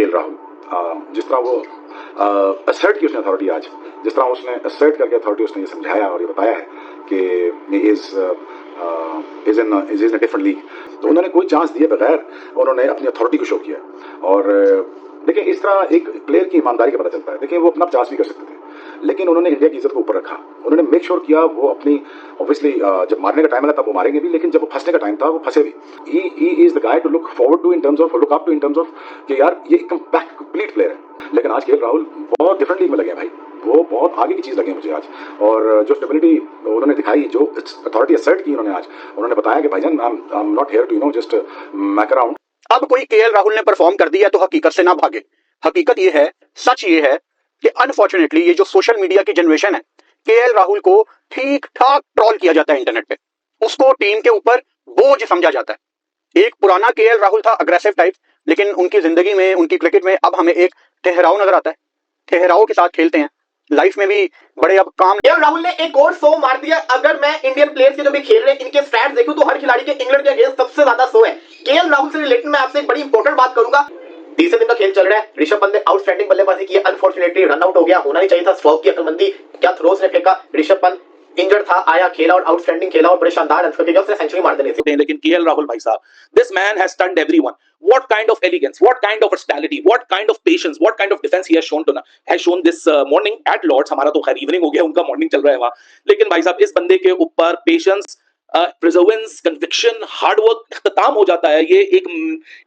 KL Rahul, जिस तरह वो असर्ट की उसने अथॉरिटी आज, जिस तरह उसने असर्ट करके अथॉरिटी उसने ये समझाया और ये बताया है कि इज इन डिफरेंट लीग, तो उन्होंने कोई चांस दिए बगैर उन्होंने अपनी अथॉरिटी को शो किया। और देखिए, इस तरह एक प्लेयर की ईमानदारी का पता चलता है। देखिए, वो अपना 50 भी कर सकते थे, लेकिन उन्होंने इंडिया की इज्जत को ऊपर रखा। उन्होंने मेक श्योर किया वो अपनी, ऑब्वियसली जब मारने का टाइम आया तब वो मारेंगे भी, लेकिन जब वो फंसने का टाइम था वो फंसे भी। He is the guy to look forward to, in terms of look up to, in terms of कि यार ये कंप्लीट प्लेयर है। लेकिन आज केएल राहुल बहुत डिफरेंट लीग में लगे हैं भाई, वो बहुत आगे की चीज लगी मुझे आज। और जो स्टेबिलिटी उन्होंने दिखाई, जो अथॉरिटी असर्ट की उन्होंने आज, उन्होंने बताया कि भाईजान I am not here to just muck around. अब कोई केएल राहुल ने परफॉर्म कर दिया तो हकीकत से ना भागे। हकीकत ये है, सच ये है कि अनफॉर्चुनेटली ये जो सोशल मीडिया की जनरेशन है, केएल राहुल को ठीक ठाक ट्रोल किया जाता है इंटरनेट पे, उसको टीम के ऊपर बोझ समझा जाता है। एक पुराना केएल राहुल था, अग्रेसिव टाइप, लेकिन उनकी जिंदगी में, उनकी क्रिकेट में अब हमें एक ठहराव नजर आता है। ठहराव के साथ खेलते हैं, लाइफ में भी बड़े अब काम। केएल राहुल ने एक और 100 मार दिया। अगर मैं इंडियन प्लेयर्स के जो भी खेल रहे हैं इनके स्टैट्स देखूं तो हर खिलाड़ी के इंग्लैंड के अगेंस्ट सबसे ज्यादा 100 है। केएल राहुल से रिलेटेड मैं आपसे एक बड़ी इंपॉर्टेंट बात करूंगा। तीसरे दिन का खेल चल रहा है, ऋषभ पंत ने आउटस्टैंडिंग बल्लेबाजी की, अनफॉर्चुनेटली रन आउट हो गया, होना नहीं चाहिए था। स्ट्रोक की अकलमंदी, क्या थ्रोस ने फेंका, ऋषभ पंत इंजर्ड था, आया, खेला और आउटस्टैंडिंग खेला और बड़े शानदार रन करके उसने सेंचुरी मार देनी थी। लेकिन केएल राहुल भाई साहब, this man has stunned everyone. What kind of elegance, what kind of versatility, what kind of patience, what kind of defense he has shown this morning at Lords। हमारा तो खैर इवनिंग हो गया, उनका मॉर्निंग चल रहा है वहां। लेकिन भाई साहब, इस बंदे के ऊपर पेशेंस, प्रिजर्वेंस, कन्विक्शन, हार्डवर्क खत्म हो जाता है। ये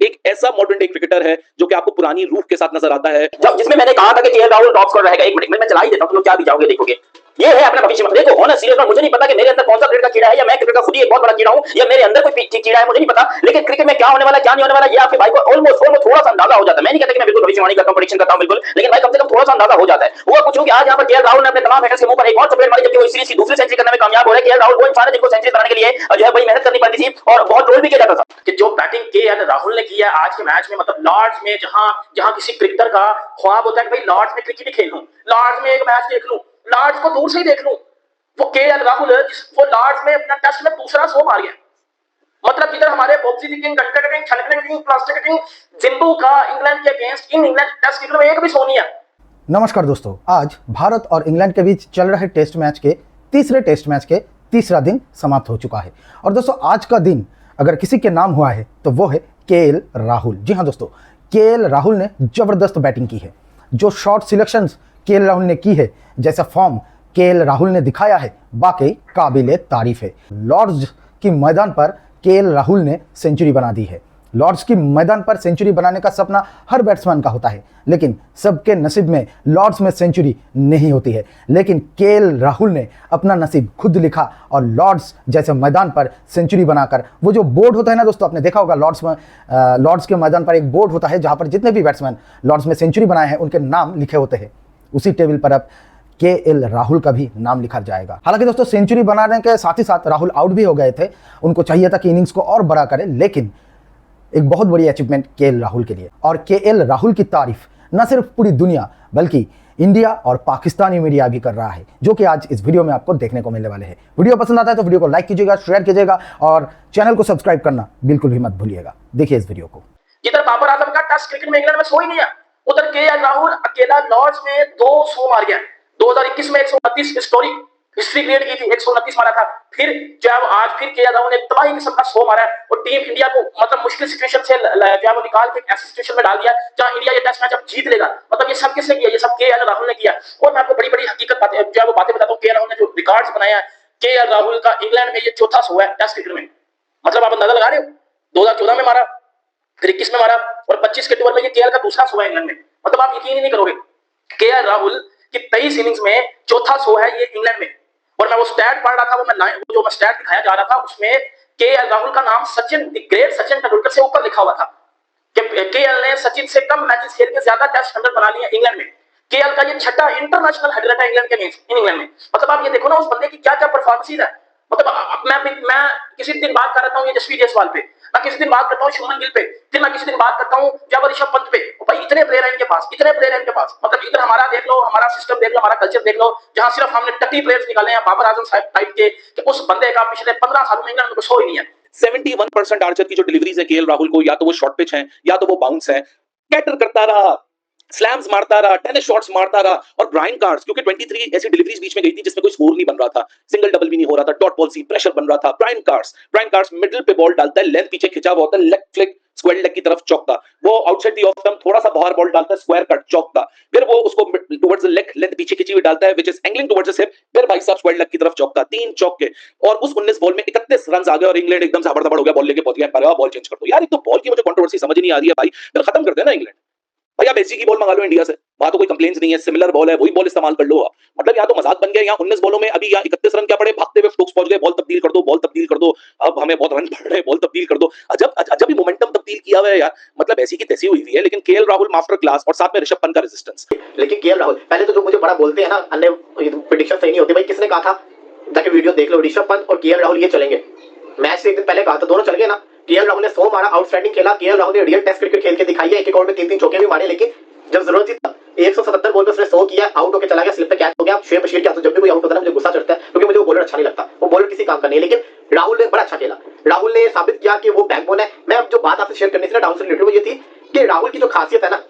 एक ऐसा मॉडर्न डे क्रिकेटर है जो कि आपको पुरानी रूह के साथ नजर आता है। जब जिसमें मैंने कहा था कि केएल राहुल टॉप स्कोर रहेगा, एक मिनट में मैं चला ही देता हूं, तुम लोग क्या भी जाओगे देखोगे। ये है अपना भविष्य। देखो होना सीरियस में, मुझे नहीं पता कि मेरे अंदर कौन सा क्रिकेट का कीड़ा है, या मैं क्रिकेट का खुद ही एक बहुत बड़ा कीड़ा हूं, या मेरे अंदर कोई कीड़ा है, मुझे नहीं पता। लेकिन क्रिकेट में क्या होने वाला, क्या नहीं होने वाला, ये आपके भाई को ऑलमोस्ट थोड़ा सा अंदाजा हो जाता है। मैं नहीं कहता कि मैं बिल्कुल भविष्यवाणी करता हूं, प्रेडिक्शन करता हूं बिल्कुल, लेकिन भाई कम से कम थोड़ा सा अंदाजा हो जाता है। हुआ कुछ हो कि आज यहां पर केएल राहुल ने अपने तमाम हैटर्स के मुंह पर एक और चपेट मारी, जबकि वो सीरीज की दूसरी सेंचुरी करने में कामयाब हो रहे हैं। केएल राहुल वो इंसान है जिनको सेंचुरी बनाने के लिए जो है बड़ी मेहनत करनी पड़ती थी और बहुत ट्रोल भी किया जाता था कि जो बैटिंग केएल राहुल ने किया आज के मैच में, मतलब लॉर्ड्स में, जहां किसी क्रिकेटर का ख्वाब होता है कि भाई लॉर्ड्स में क्रिकेट ही खेल लूं, लॉर्ड्स में एक मैच देख लूं, लॉर्ड्स को दूर से ही देख लूं, वो केएल राहुल वो लॉर्ड्स में अपना टेस्ट में दूसरा 100 मार गया। मतलब जिधर हमारे बॉक्सी किंग, घंटे किंग, छनकने किंग, प्लास्टिक किंग, जिंबू का इंग्लैंड के against in England test cricket में एक भी 100 नहीं है। नमस्कार दोस्तों, आज भारत और इंग्लैंड के बीच चल रहे टेस्ट मैच के तीसरे टेस्ट मैच के तीसरा दिन समाप्त हो चुका है। और दोस्तों, आज का दिन अगर किसी के नाम हुआ है तो वो है केएल राहुल। जी हाँ दोस्तों, केएल राहुल ने जबरदस्त बैटिंग की है। जो शॉट सिलेक्शंस केएल राहुल ने की है, जैसा फॉर्म केएल राहुल ने दिखाया है, वाकई काबिले तारीफ है। लॉर्ड्स की मैदान पर केएल राहुल ने सेंचुरी बना दी है। लॉर्ड्स की मैदान पर सेंचुरी बनाने का सपना हर बैट्समैन का होता है, लेकिन सबके नसीब में लॉर्ड्स में सेंचुरी नहीं होती है। लेकिन केएल राहुल ने अपना नसीब खुद लिखा और लॉर्ड्स जैसे मैदान पर सेंचुरी बनाकर, वो जो बोर्ड होता है ना दोस्तों, आपने देखा होगा लॉर्ड्स के मैदान पर एक बोर्ड होता है जहाँ पर जितने भी बैट्समैन लॉर्ड्स में सेंचुरी बनाए हैं उनके नाम लिखे होते हैं। उसी टेबल पर अब केएल राहुल का भी नाम लिखा जाएगा। हालांकि दोस्तों, सेंचुरी बनाने के साथ ही साथ राहुल आउट भी हो गए थे। उनको चाहिए था कि इनिंग्स को और बड़ा करें, लेकिन एक बहुत बड़ी अचीवमेंट केएल राहुल के लिए। और केएल राहुल की तारीफ न सिर्फ पूरी दुनिया बल्कि इंडिया और पाकिस्तानी मीडिया भी कर रहा है, जो कि आज इस वीडियो में आपको देखने को मिलने वाले हैं। वीडियो पसंद आता है तो वीडियो को लाइक कीजिएगा, शेयर कीजिएगा और चैनल को सब्सक्राइब करना बिल्कुल भी मत भूलिएगा। देखिए इस वीडियो को। जिधर बाबर आजम का टेस्ट क्रिकेट में इंग्लैंड में 100 ही नहीं है, उधर केएल राहुल अकेला लॉर्ड्स में 200 मार गया। 2021 में 129 हिस्टोरिक हिस्ट्री क्रिएट की थी, 129 मारा था। फिर जब आज फिर केएल राहुल ने तबाही के सबका 100 मारा है और टीम इंडिया को मतलब मुश्किल सिचुएशन से जो है वो निकाल के ऐसी सिचुएशन में डाल दिया जहां इंडिया ये टेस्ट मैच अब जीत लेगा। मतलब ये सब किसने किया? ये सब केएल राहुल ने किया। और मैं आपको बड़ी बड़ी हकीकत बातें जो है वो बातें बताता हूँ। केएल राहुल ने जो रिकॉर्ड्स बनाया है, केएल राहुल का इंग्लैंड में ये चौथा 100 है टेस्ट क्रिकेट में। मतलब आप अंदाजा लगा रहे हो, 2014 में मारा, फिर 21 में मारा और 25 के टूर में ये केएल का दूसरा 100 है इंग्लैंड में। मतलब आप यकीन ही नहीं करोगे, केएल राहुल कि 23 इनिंग्स में चौथा 100 है ये इंग्लैंड में। और मैं वो स्टैट पढ़ रहा था, वो मैं स्टैट दिखाया जा रहा था, उसमें केएल राहुल का नाम सचिन, द ग्रेट सचिन तेंदुलकर से ऊपर लिखा हुआ था कि केएल ने सचिन से कम मैचेस खेल के ज्यादा टेस्ट 100 बना लिए इंग्लैंड में। केएल का ये छठा इंटरनेशनल 100 है इंग्लैंड के इंग्लैंड में। मतलब आप ये देखो ना उस बंदे की क्या क्या परफॉर्मेंस है। मतलब मैं किसी दिन बात कर रहा हूँ ये जसप्रीत जायसवाल पे, मैं किसी दिन बात करता हूँ शुभमन गिल पे, फिर मैं किसी दिन बात करता हूँ जब ऋषभ पंत पे। भाई इतने प्लेयर हैं इनके पास, इतने प्लेयर हैं इनके पास। मतलब इधर हमारा देख लो, हमारा सिस्टम देख लो, हमारा कल्चर देख लो, जहां सिर्फ हमने टट्टी प्लेयर्स निकाले हैं बाबर आजम साहब टाइप के, कि उस बंदे का पिछले 15 सालों में इंग्लैंड में कुछ हो ही नहीं है। 71% आर्चर की जो डिलीवरीज है केएल राहुल को, या तो वो शॉर्ट पिच है या तो वो बाउंस है। कैटर करता रहा, स्लैम्स मारता रहा, टेनिस शॉट्स मारता रहा, और ब्रायन कार्ड्स, क्योंकि 23 ऐसी डिलीवरीज बीच में गई थी जिसमें कोई स्कोर नहीं बन रहा था, सिंगल डबल भी नहीं हो रहा था, डॉट बॉल सी प्रेशर बन रहा था। ब्रायन कार्ड्स मिडिल पे बॉल डालता है, लेंथ पीछे खिंचा हुआ होता है, लेग फ्लिक स्क्वायर लेग की तरफ चौकता, वो आउटसाइड दी ऑफ स्टंप थोड़ा सा बाहर बॉल डालता है, स्क्वायर कट चौकता, फिर वो उसको टुवर्ड्स द लेग लेंथ पीछे खिंची हुई डालता है, which is angling towards the hip, फिर भाई साहब स्क्वायर लेग की तरफ चौकता, 3 चौके, और उस 19 बॉल में 31 रन आ गए और इंग्लैंड एकदम से हबड़-दबड़ हो गया, बॉल लेके पहुंच गया, पर बॉल चेंज कर दो यार। एक तो बॉल की मुझे कंट्रोवर्सी समझ नहीं आ रही है भाई, फिर खत्म कर देना इंग्लैंड भाई, आप एसी की बॉल मंगा लो इंडिया से, वहां तो कोई कंप्लेंट्स नहीं है, सिमिलर बॉल है, वही बॉल इस्तेमाल कर लो। मतलब यहाँ तो मजाक बन गया, यहाँ 19 बॉलों में अभी यहाँ 31 रन क्या पड़े, भागते हुए स्टोक्स पहुंच गए, बॉल तब्दील कर दो, बॉल तब्दील कर दो, अब हमें बहुत रन पड़ रहे हैं, बॉल तब्दील कर दो। अजब ही मोमेंटम तब्दील किया हुआ है यार, मतलब ऐसी की तैसी हुई हुई है। लेकिन केएल राहुल मास्टर क्लास, और साथ में ऋषभ पंत का रेजिस्टेंस। लेकिन केएल राहुल पहले तो जो मुझे बड़ा बोलते हैं ना, अन्य प्रेडिक्शन सही नहीं होती भाई, किसने कहा था, जाके वीडियो देख लो, ऋषभ पंत और केएल राहुल ये चलेंगे। मैच से एक दिन पहले कहा था, दोनों चल गए ना। केएल राहुल ने 100 मारा, आउटस्टैंडिंग खेला, केएल राहुल ने रियल टेस्ट क्रिकेट खेल के दिखाई है, एक ओवर में 3-3 चौके भी मारे, लेकिन जब जरूरत थी 177 बॉल पे उसने 100 किया, आउट होकर चला गया, स्लिप पे कैच हो गया। शेर बशीर के हाथ जब भी कोई आउट होता है मुझे गुस्सा चढ़ता है, क्योंकि मुझे वो बॉलर अच्छा नहीं लगता, वो बॉलर किसी काम का नहीं। लेकिन राहुल ने बड़ा अच्छा खेला, राहुल ने साबित किया कि वो बैकबोन है। मैं अब जो बात आपसे शेयर करनी थी ना राहुल से रिलेटेड, वो ये थी कि राहुल की जो खासियत है ना,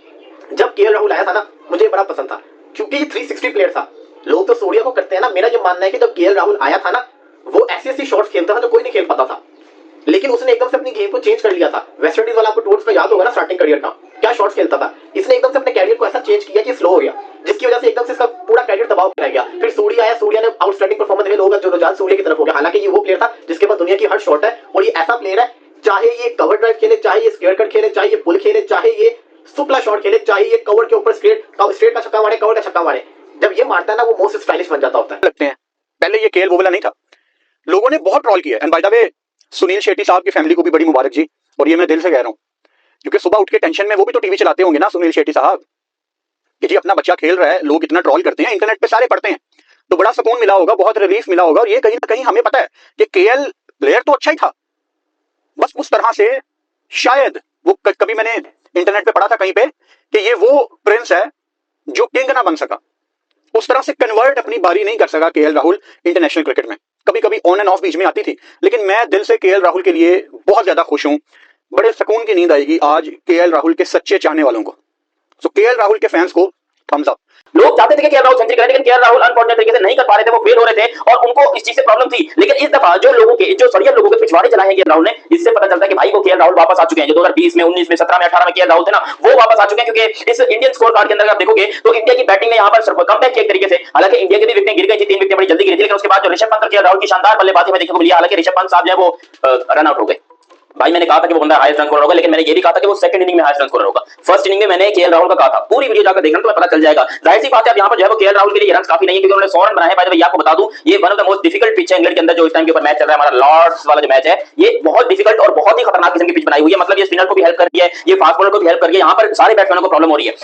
जब केएल राहुल आया था ना, मुझे बड़ा पसंद था, क्योंकि ये 360 प्लेयर था। लोग तो सूर्या को करते हैं ना, मेरा ये मानना है कि जब केएल राहुल आया था ना, वो ऐसी शॉट्स खेलता था जो कोई नहीं खेल पाता था, लेकिन उसने एकदम से अपनी गेम को चेंज कर लिया था। वेस्ट इंडीज वाला आपको टूर्स का याद होगा ना, स्टार्टिंग करियर का क्या शॉट्स खेलता था, इसने एकदम से अपने कैरियर को ऐसा चेंज किया कि स्लो हो गया, जिसकी वजह से एकदम से इसका पूरा कैरियर दबाव में रह गया। फिर सूर्या आया, सूर्या ने आउटस्टैंडिंग परफॉर्मेंस दिया, लोग जो रुझान सूर्या की तरफ हो गया। हालांकि ये वो प्लेयर था जिसके पास दुनिया की हर शॉट है, और ये ऐसा प्लेयर है, चाहे ये कवर ड्राइव खेले, चाहे ये स्क्वायर कट खेले, चाहे ये पुल खेले, चाहे ये सुपला शॉट खेले, चाहे ये कवर के ऊपर स्ट्रेट का छक्का मारे, कवर का छक्का मारे, जब ये मारता है ना, वो मोस्ट स्टाइलिश बन जाता होता है। लगते हैं पहले ये केएल वो वाला नहीं था, लोगों ने बहुत ट्रोल किया। And by the way Sunil Shetty साहब की फैमिली को भी बड़ी मुबारक जी, और ये मैं दिल से कह रहा हूं, क्योंकि सुबह उठ के टेंशन में वो भी तो टीवी चलाते होंगे ना सुनील शेट्टी साहब, कि जी अपना बच्चा खेल रहा है, लोग इतना ट्रोल करते हैं, इंटरनेट पे सारे पढ़ते हैं, तो बड़ा सुकून मिला होगा, बहुत रिलीफ मिला होगा। और ये कहीं ना कहीं हमें पता है कि केएल प्लेयर तो अच्छा ही था, बस उस तरह से शायद वो कभी मैंने इंटरनेट पे पढ़ा था कहीं पे कि ये वो प्रिंस है जो किंग ना बन सका, उस तरह से कन्वर्ट अपनी बारी नहीं कर सका केएल राहुल इंटरनेशनल क्रिकेट में। कभी कभी ऑन एंड ऑफ बीच में आती थी, लेकिन मैं दिल से केएल राहुल के लिए बहुत ज्यादा खुश हूं। बड़े सुकून की नींद आएगी आज केएल राहुल के सच्चे चाहने वालों को। सो केएल राहुल के फैंस को थम्स अप। लोग चाहते थे कि केएल राहुल सेंचुरी करें, लेकिन केएल राहुल अनफॉर्चुनेट तरीके से नहीं कर पा रहे थे, वो फेल हो रहे थे और उनको इस चीज से प्रॉब्लम थी। लेकिन इस दफा जो सड़ियर लोगों के पिछवाड़े चलाए हैं केएल राहुल ने, इससे पता चलता है कि भाई वो केएल राहुल वापस आ चुके हैं। जो 2020 में, 19 में, 17 में, 18 में केएल राहुल थे ना, वो वापस आ चुके हैं। क्योंकि इस इंडियन स्कोर कार्ड के अंदर आप देखोगे तो इंडिया की बैटिंग ने यहाँ पर कमबैक किया एक तरीके से। हालांकि इंडिया की भी विकेटें गिर गई थी, 3 विकेटें बड़ी जल्दी गिरी थी, लेकिन उसके बाद जो ऋषभ पंत और केएल राहुल की शानदार बल्लेबाजी में देखने को मिली। हालांकि ऋषभ पंत साहब जो है वो रन आउट हो गए। भाई मैंने कहा था कि वो बंदा हाईएस्ट रन स्कोरर होगा, लेकिन मैंने ये भी कहा था कि वो सेकंड इनिंग में हाईएस्ट रन स्कोरर होगा। फर्स्ट इनिंग में मैंने केएल राहुल का कहा था, पूरी वीडियो जाकर देखना तो पता चल जाएगा। जाहिर सी बात है, अब यहाँ पर जो है वो केएल राहुल के लिए रन काफी नहीं है, क्योंकि उन्होंने 100 रन बनाए हैं। भाई आपको बता दूं, ये one of the most difficult pitch है इंग्लैंड के अंदर जो इस टाइम के ऊपर मैच चल रहा है। हमारा लॉर्ड्स वाला जो मैच है, ये बहुत डिफिकल्ट और बहुत ही खतरनाक किस्म की पिच बनाई हुई है। मतलब ये स्पिनर को भी हेल्प कर रही है, ये फास्ट बॉलर को भी हेल्प कर रही है। यहाँ पर सारे बैट्समैनों को प्रॉब्लम हो रही है।